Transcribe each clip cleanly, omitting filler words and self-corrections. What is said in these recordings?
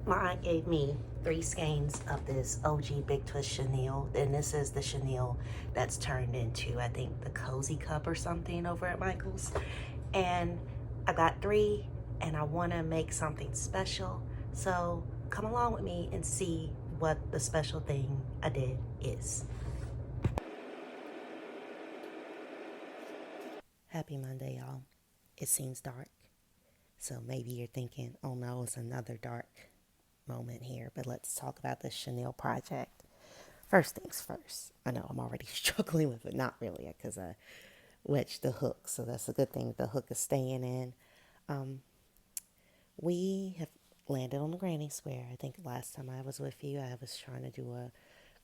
Mom gave me 3 skeins of this OG Big Twist chenille, and this is the chenille that's turned into, I think, the Cozy Cup or something over at Michael's. And I got 3, and I want to make something special. So come along with me and see what the special thing I did is. Happy Monday, y'all. It seems dark. So maybe you're thinking, oh no, it's another dark moment here, but let's talk about the chenille project. First things first. I know I'm already struggling with it, not really, because I wedged the hook, so that's a good thing. The hook is staying in. We have landed on the granny square. I think last time I was with you, I was trying to do a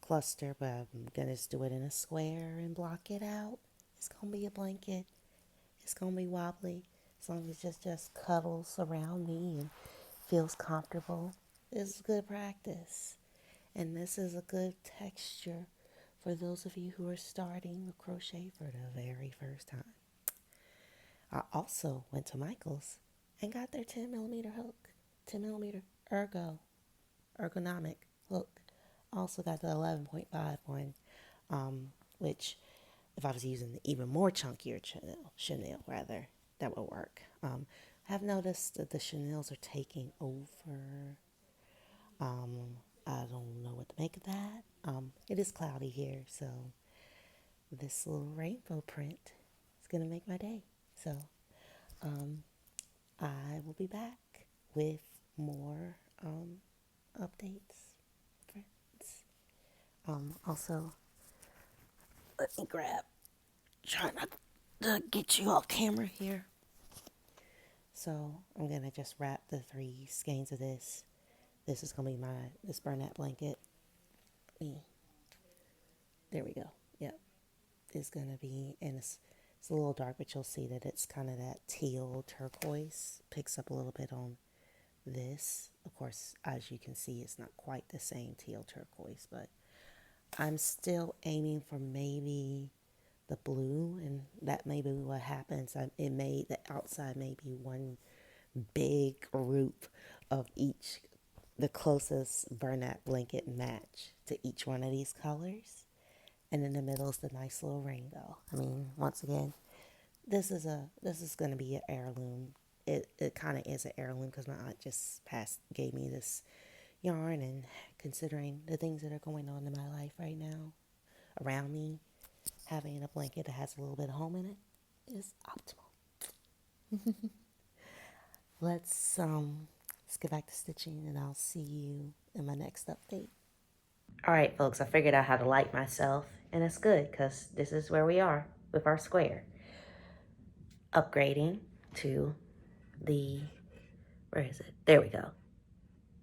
cluster, but I'm gonna just do it in a square and block it out. It's gonna be a blanket. It's gonna be wobbly, as long as it just cuddles around me and feels comfortable. It's good practice. And this is a good texture for those of you who are starting with crochet for the very first time. I also went to Michael's and got their 10mm hook, 10mm Ergonomic hook. Also got the 11.5 one, which if I was using the even more chunkier chenille rather, that would work. I've noticed that the chenilles are taking over. I don't know what to make of that. It is cloudy here, so this little rainbow print is going to make my day. So I will be back with more updates, friends. Also, let me try not to get you off camera here. So I'm going to just wrap the 3 skeins of this. This is going to be this Bernat blanket. There we go. Yep. It's going to be, and it's a little dark, but you'll see that it's kind of that teal turquoise. Picks up a little bit on this. Of course, as you can see, it's not quite the same teal turquoise, but I'm still aiming for maybe the blue, and that may be what happens. The outside may be one big group of each, the closest Bernat blanket match to each one of these colors. And in the middle is the nice little rainbow. I mean, once again, this is going to be an heirloom. It kind of is an heirloom because my aunt just gave me this yarn, and considering the things that are going on in my life right now around me, having a blanket that has a little bit of home in it is optimal. Let's get back to stitching, and I'll see you in my next update. All right, folks, I figured out how to light myself, and it's good because this is where we are with our square. Upgrading to the, where is it? There we go.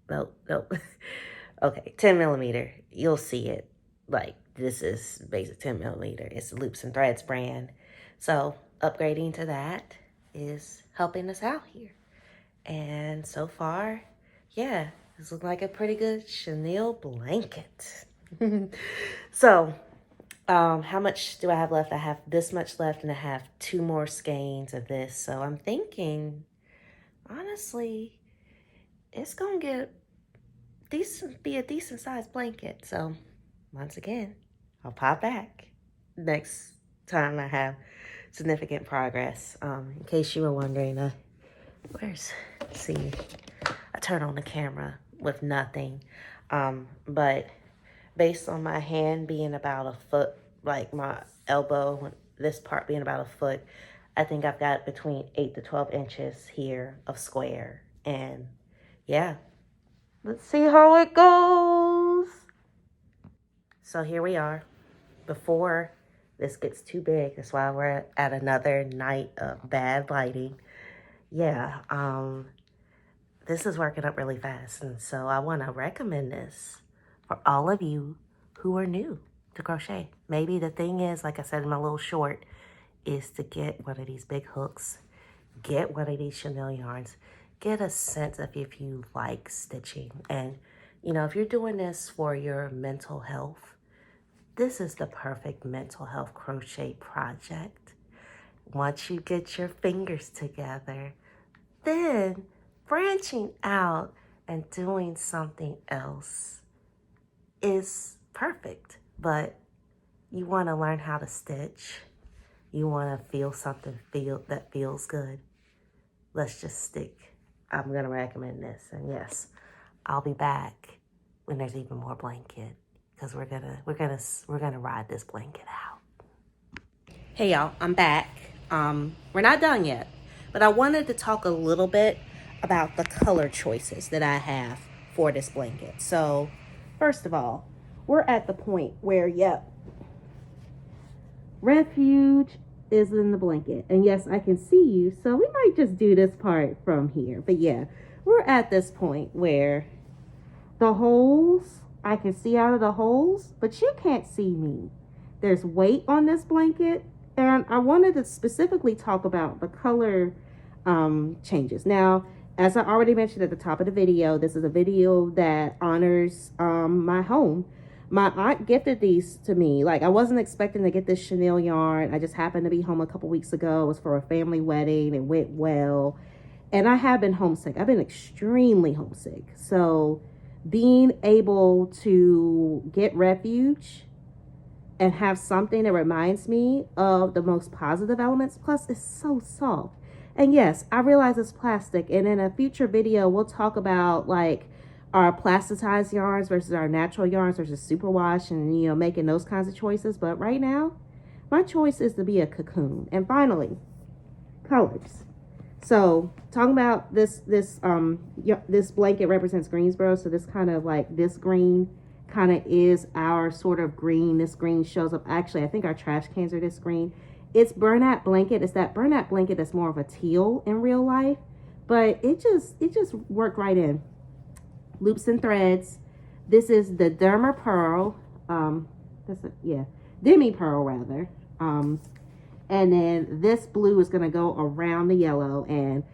Nope. Okay, 10mm. You'll see it. Like, this is basic 10mm. It's the Loops and Threads brand. So upgrading to that is helping us out here. And so far, yeah, this looks like a pretty good chenille blanket. So, how much do I have left? I have this much left, and I have 2 more skeins of this. So I'm thinking, honestly, it's gonna be a decent sized blanket. So once again, I'll pop back next time I have significant progress. In case you were wondering, let's see, I turn on the camera with nothing. But based on my hand being about a foot, like my elbow, this part being about a foot, I think I've got between 8 to 12 inches here of square. And yeah, let's see how it goes. So here we are. Before this gets too big, that's why we're at another night of bad lighting. Yeah, this is working up really fast, and so I want to recommend this for all of you who are new to crochet. Maybe the thing is, like I said in my little short, is to get one of these big hooks, get one of these chenille yarns, get a sense of if you like stitching. And, you know, if you're doing this for your mental health, this is the perfect mental health crochet project. Once you get your fingers together, then branching out and doing something else is perfect. But you want to learn how to stitch. You want to feel something that feels good. Let's just stick. I'm going to recommend this. And yes, I'll be back when there's even more blanket, because we're gonna ride this blanket out. Hey y'all, I'm back. We're not done yet, but I wanted to talk a little bit about the color choices that I have for this blanket. So first of all, we're at the point where, yep, refuge is in the blanket. And yes, I can see you, so we might just do this part from here. But yeah, we're at this point where the holes, I can see out of the holes, but you can't see me. There's weight on this blanket, and I wanted to specifically talk about the color changes. Now, as I already mentioned at the top of the video, this is a video that honors my home. My aunt gifted these to me. Like, I wasn't expecting to get this chenille yarn. I just happened to be home a couple weeks ago. It was for a family wedding. It went well. And I have been homesick. I've been extremely homesick. So being able to get refuge and have something that reminds me of the most positive elements, plus it's so soft. And yes, I realize it's plastic, and in a future video we'll talk about like our plasticized yarns versus our natural yarns versus superwash, and you know, making those kinds of choices. But right now my choice is to be a cocoon. And finally, colors. So talking about this blanket represents Greensboro. So this kind of like, this green kind of is our sort of green. This green shows up. Actually, I think our trash cans are this green. It's Bernat blanket. It's that Bernat blanket that's more of a teal in real life, but it just worked right in. Loops and threads. This is the Purl. Demi Purl rather. And then this blue is going to go around the yellow. And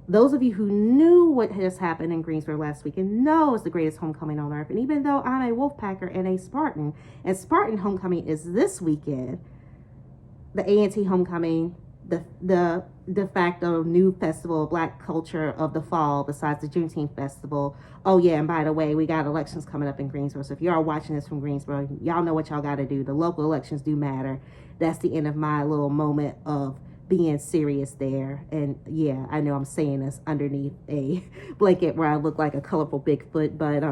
those of you who knew what has happened in Greensboro last weekend know it's the greatest homecoming on earth. And even though I'm a Wolfpacker and a Spartan, and Spartan homecoming is this weekend, the A&T homecoming, the de facto new festival of Black culture of the fall, besides the Juneteenth festival. Oh yeah, and by the way, we got elections coming up in Greensboro. So if you are watching this from Greensboro, y'all know what y'all got to do. The local elections do matter. That's the end of my little moment of being serious there. And yeah, I know I'm saying this underneath a blanket where I look like a colorful Bigfoot, but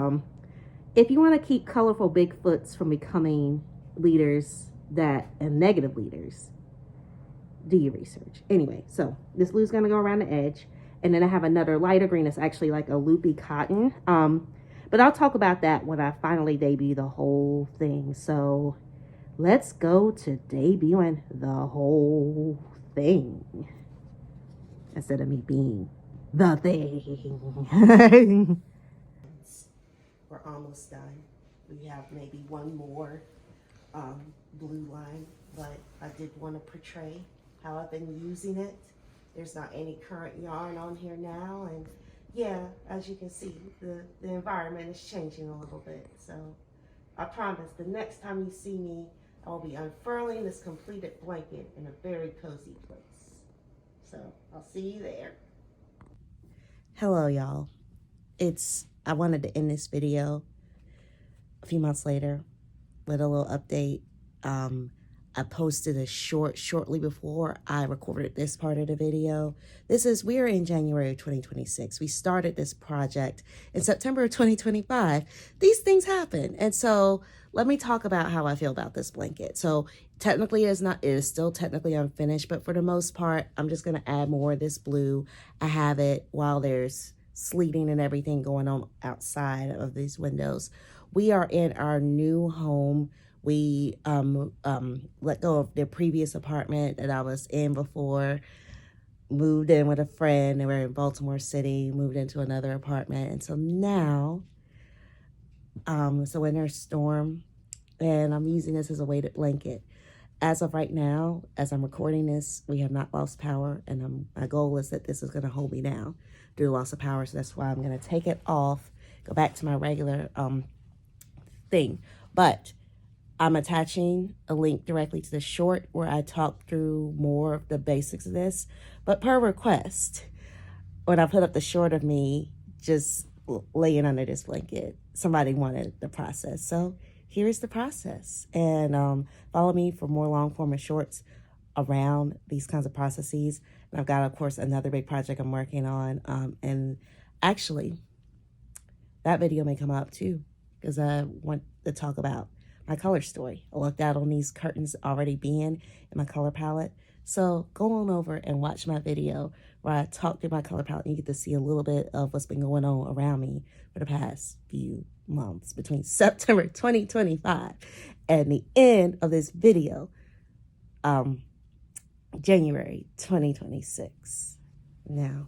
if you want to keep colorful Bigfoots from becoming leaders and negative leaders, do your research. Anyway, so this blue's gonna go around the edge, and then I have another lighter green that's actually like a loopy cotton. But I'll talk about that when I finally debut the whole thing. So let's go to debuting the whole thing instead of me being the thing. We're almost done. We have maybe one more blue line, but I did want to portray how I've been using it. There's not any current yarn on here now, and yeah, as you can see, the environment is changing a little bit. So I promise the next time you see me, I will be unfurling this completed blanket in a very cozy place. So I'll see you there. Hello, y'all. I wanted to end this video a few months later with a little update. I posted a shortly before I recorded this part of the video. We're in January of 2026. We started this project in September of 2025. These things happen. And so let me talk about how I feel about this blanket. So technically it is still technically unfinished, but for the most part, I'm just going to add more of this blue. I have it while there's sleeting and everything going on outside of these windows. We are in our new home. We let go of the previous apartment that I was in before, moved in with a friend, and we're in Baltimore City, moved into another apartment. And so now, it's a winter storm, and I'm using this as a weighted blanket. As of right now, as I'm recording this, we have not lost power, and my goal is that this is going to hold me down due to loss of power. So that's why I'm going to take it off, go back to my regular thing. But I'm attaching a link directly to the short where I talk through more of the basics of this. But per request, when I put up the short of me just laying under this blanket. Somebody wanted the process. So here is the process. And follow me for more long form and shorts around these kinds of processes. And I've got, of course, another big project I'm working on. And actually, that video may come up too, because I want to talk about my color story. I looked out on these curtains already being in my color palette. So go on over and watch my video where I talk through my color palette and you get to see a little bit of what's been going on around me for the past few months between September 2025 and the end of this video, January 2026. Now,